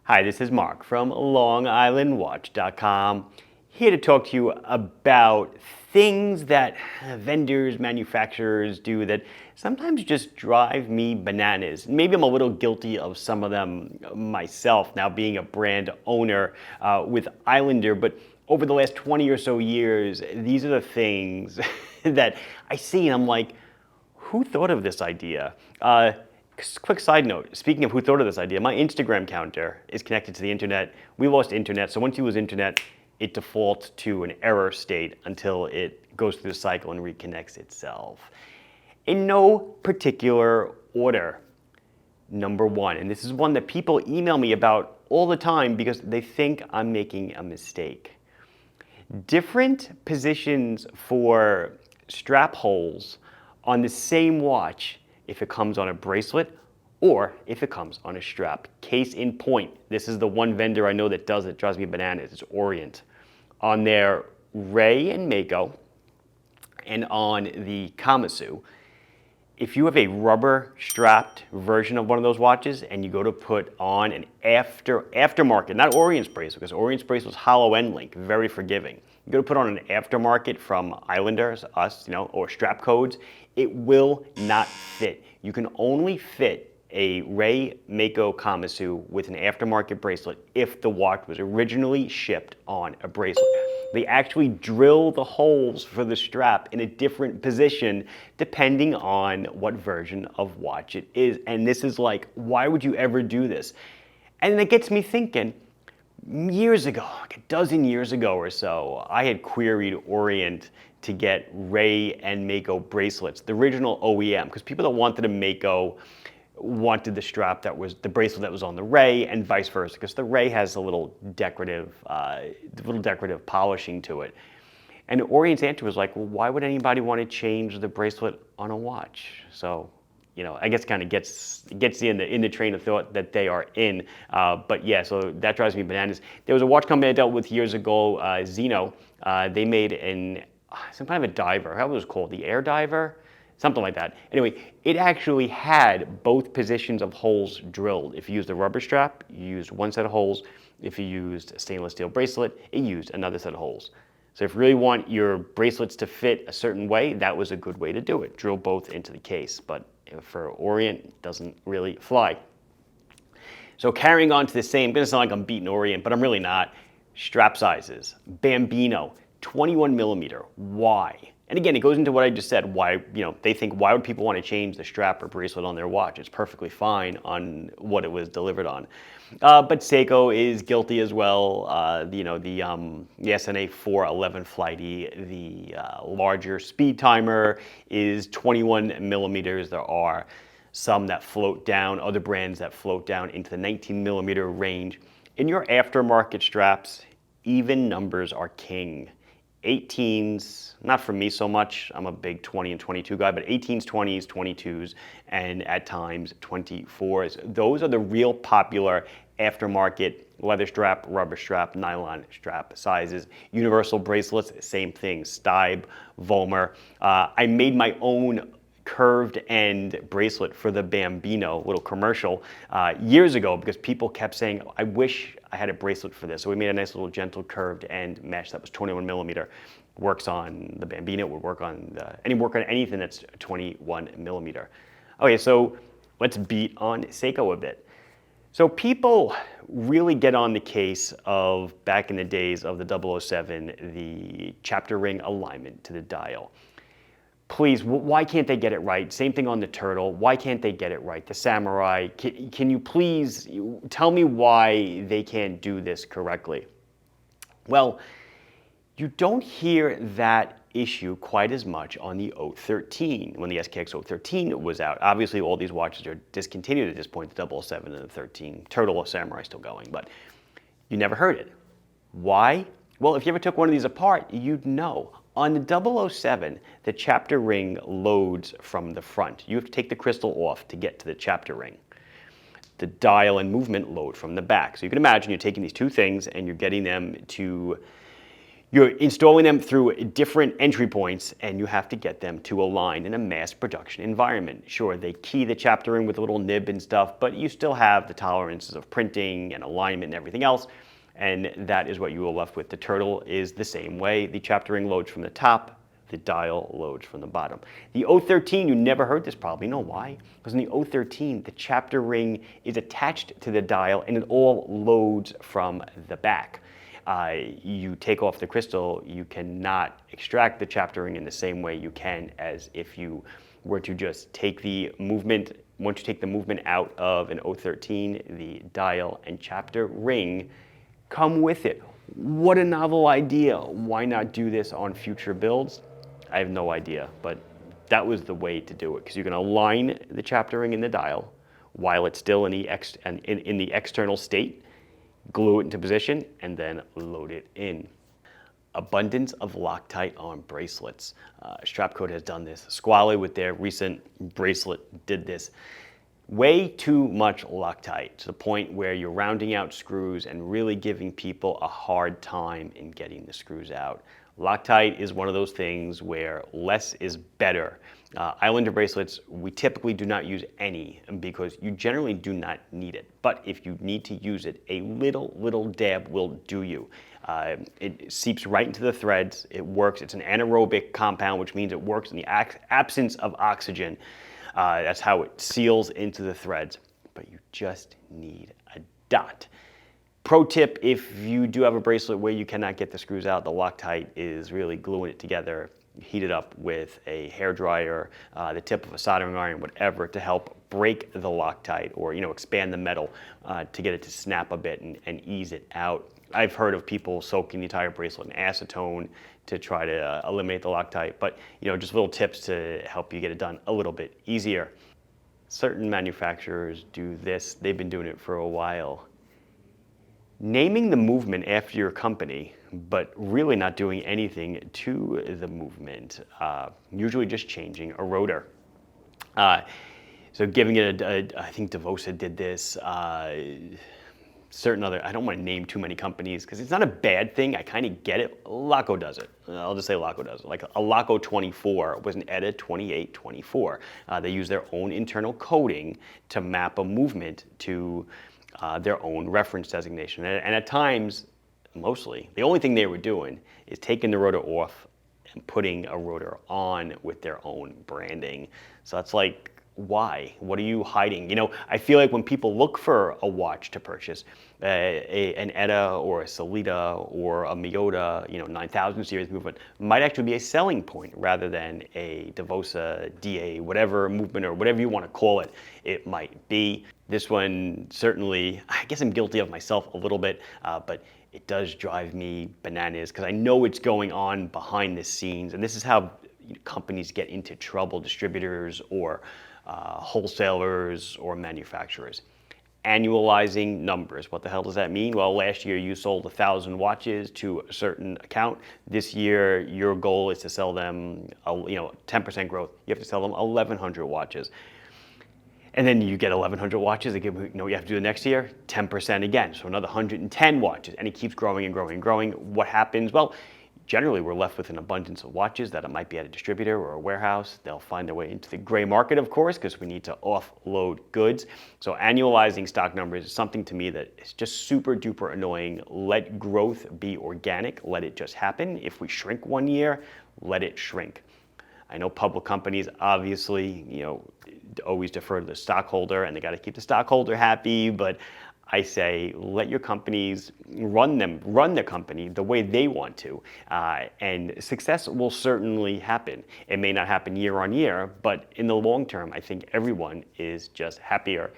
Hi, this is Mark from LongIslandWatch.com, here to talk to you about things that vendors, manufacturers do that sometimes just drive me bananas. Maybe I'm a little guilty of some of them myself, now being a brand owner with Islander, but over the last 20 or so years, these are the things that I see and I'm like, who thought of this idea? Quick side note, speaking of who thought of this idea, my Instagram counter is connected to the internet. We lost internet, so once you lose internet, it defaults to an error state until it goes through the cycle and reconnects itself. In no particular order. Number one, and this is one that people email me about all the time because they think I'm making a mistake. Different positions for strap holes on the same watch if it comes on a bracelet or if it comes on a strap. Case in point, this is the one vendor I know that does it, drives me bananas, it's Orient. On their Ray and Mako and on the Kamasu, if you have a rubber strapped version of one of those watches and you go to put on an aftermarket, not Orient's bracelet, because Orient's bracelet was hollow end link, very forgiving. You go to put on an aftermarket from Islanders, us, or strap codes, it will not fit. You can only fit a Ray Mako Kamasu with an aftermarket bracelet if the watch was originally shipped on a bracelet. They actually drill the holes for the strap in a different position depending on what version of watch it is. And this is like, why would you ever do this? And it gets me thinking, years ago, like a dozen years ago or so, I had queried Orient to get Ray and Mako bracelets, the original OEM, because people that wanted a Mako wanted the strap that was the bracelet that was on the Ray, and vice versa, because the Ray has a little decorative polishing to it. And Orient's answer was like, well, why would anybody want to change the bracelet on a watch? So, I guess kind of gets you in the train of thought that they are in. But yeah, so that drives me bananas. There was a watch company I dealt with years ago, Zeno. They made some kind of a diver. How was it called? The air diver? Something like that. Anyway, it actually had both positions of holes drilled. If you used a rubber strap, you used one set of holes. If you used a stainless steel bracelet, it used another set of holes. So if you really want your bracelets to fit a certain way, that was a good way to do it. Drill both into the case. But for Orient, it doesn't really fly. So carrying on to the same, I'm going to sound like I'm beating Orient, but I'm really not. Strap sizes. Bambino, 21 millimeter. Why? And again, it goes into what I just said. Why, they think, why would people want to change the strap or bracelet on their watch? It's perfectly fine on what it was delivered on. But Seiko is guilty as well. The SNA 411 Flighty, the larger speed timer is 21 millimeters. There are some that float down, other brands that float down into the 19 millimeter range. In your aftermarket straps, even numbers are king. 18s, not for me so much, I'm a big 20 and 22 guy, but 18s, 20s, 22s, and at times 24s. Those are the real popular aftermarket leather strap, rubber strap, nylon strap sizes. Universal bracelets, same thing, Stibe, Volmer. I made my own curved end bracelet for the Bambino, little commercial, years ago because people kept saying, I wish I had a bracelet for this. So we made a nice little gentle curved end mesh that was 21 millimeter. Works on the Bambino, would work on anything that's 21 millimeter. Okay, so let's beat on Seiko a bit. So people really get on the case of, back in the days of the 007, the chapter ring alignment to the dial. Please, why can't they get it right? Same thing on the Turtle. Why can't they get it right? The Samurai, can you please tell me why they can't do this correctly? Well, you don't hear that issue quite as much on the 013, when the SKX 013 was out. Obviously, all these watches are discontinued at this point, the 007 and the 13. Turtle or Samurai still going, but you never heard it. Why? Well, if you ever took one of these apart, you'd know. On the 007, the chapter ring loads from the front. You have to take the crystal off to get to the chapter ring. The dial and movement load from the back. So you can imagine you're taking these two things and you're getting them to You're installing them through different entry points, and you have to get them to align in a mass production environment. Sure, they key the chapter in with a little nib and stuff, but you still have the tolerances of printing and alignment and everything else, and that is what you are left with. The turtle is the same way. The chapter ring loads from the top, the dial loads from the bottom. The 013, you never heard this probably. You know why? Because in the 013, the chapter ring is attached to the dial and it all loads from the back. You take off the crystal, you cannot extract the chapter ring in the same way you can as if you were to just take the movement. Once you take the movement out of an 013, the dial and chapter ring come with it. What a novel idea. Why not do this on future builds? I have no idea, but that was the way to do it, because you can align the chapter ring in the dial while it's still in the external state, glue it into position, and then load it in. Abundance of Loctite on bracelets. Strapcode has done this. Squally with their recent bracelet did this. Way too much Loctite, to the point where you're rounding out screws and really giving people a hard time in getting the screws out. Loctite is one of those things where less is better. Islander bracelets, we typically do not use any because you generally do not need it. But if you need to use it, a little dab will do you. It seeps right into the threads. It works. It's an anaerobic compound, which means it works in the absence of oxygen. That's how it seals into the threads. But you just need a dot. Pro tip, if you do have a bracelet where you cannot get the screws out, the Loctite is really gluing it together. Heat it up with a hairdryer, the tip of a soldering iron, whatever, to help break the Loctite or expand the metal to get it to snap a bit and ease it out. I've heard of people soaking the entire bracelet in acetone to try to eliminate the Loctite, but just little tips to help you get it done a little bit easier. Certain manufacturers do this. They've been doing it for a while. Naming the movement after your company, but really not doing anything to the movement, usually just changing a rotor. So giving it I think Devosa did this, certain other, I don't want to name too many companies because it's not a bad thing, I kind of get it. Laco does it. I'll just say Laco does it. Like a Laco 24 was an ETA 2824. They use their own internal coding to map a movement to their own reference designation. And at times, mostly, the only thing they were doing is taking the rotor off and putting a rotor on with their own branding. So that's like, why? What are you hiding? I feel like when people look for a watch to purchase, an ETA or a Sellita or a Miyota, 9000 series movement might actually be a selling point rather than a Devosa, DA, whatever movement or whatever you want to call it, it might be. This one certainly, I guess I'm guilty of myself a little bit, but it does drive me bananas because I know it's going on behind the scenes, and this is how companies get into trouble, distributors or wholesalers or manufacturers. Annualizing numbers. What the hell does that mean? Well, last year you sold 1,000 watches to a certain account. This year your goal is to sell them, 10% growth. You have to sell them 1,100 watches. And then you get 1,100 watches. Again, what you have to do the next year? 10% again. So another 110 watches. And it keeps growing and growing and growing. What happens? Well, generally we're left with an abundance of watches that it might be at a distributor or a warehouse. They'll find their way into the gray market, of course, because we need to offload goods. So annualizing stock numbers is something to me that is just super duper annoying. Let growth be organic. Let it just happen. If we shrink one year, let it shrink. I know public companies obviously, always defer to the stockholder and they got to keep the stockholder happy, but I say let your companies run their company the way they want to, and success will certainly happen. It may not happen year on year, but in the long term, I think everyone is just happier.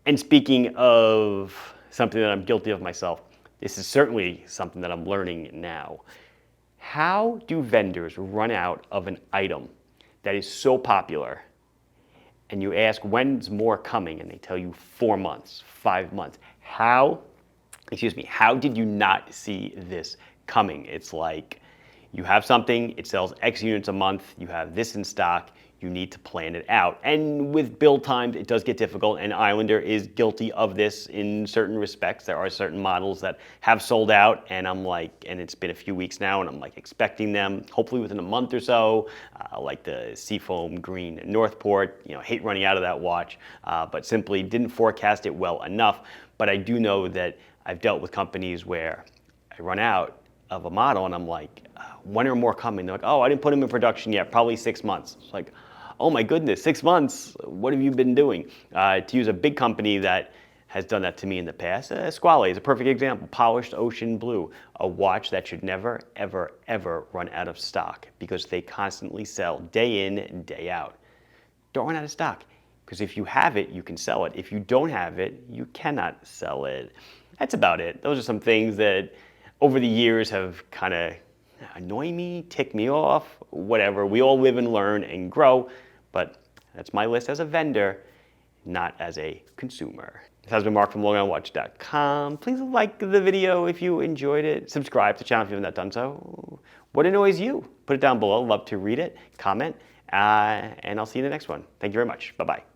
And speaking of something that I'm guilty of myself, this is certainly something that I'm learning now. How do vendors run out of an item that is so popular, and you ask when's more coming, and they tell you 4 months, 5 months? How did you not see this coming? It's like you have something, it sells X units a month, you have this in stock, you need to plan it out. And with build times, it does get difficult, and Islander is guilty of this in certain respects. There are certain models that have sold out, and I'm like, and it's been a few weeks now, and I'm like expecting them, hopefully within a month or so, like the Seafoam Green Northport. You know, hate running out of that watch, but simply didn't forecast it well enough. But I do know that I've dealt with companies where I run out of a model, and I'm like, when are more coming? They're like, oh, I didn't put them in production yet, probably 6 months. It's like, oh my goodness, 6 months, what have you been doing? To use a big company that has done that to me in the past, Squale is a perfect example. Polished Ocean Blue, a watch that should never, ever, ever run out of stock because they constantly sell day in, day out. Don't run out of stock, because if you have it, you can sell it. If you don't have it, you cannot sell it. That's about it. Those are some things that over the years have kind of annoy me, tick me off, whatever. We all live and learn and grow, but that's my list as a vendor, not as a consumer. This has been Mark from LongOnWatch.com. Please like the video if you enjoyed it. Subscribe to the channel if you have not done so. What annoys you? Put it down below. Love to read it. Comment. And I'll see you in the next one. Thank you very much. Bye-bye.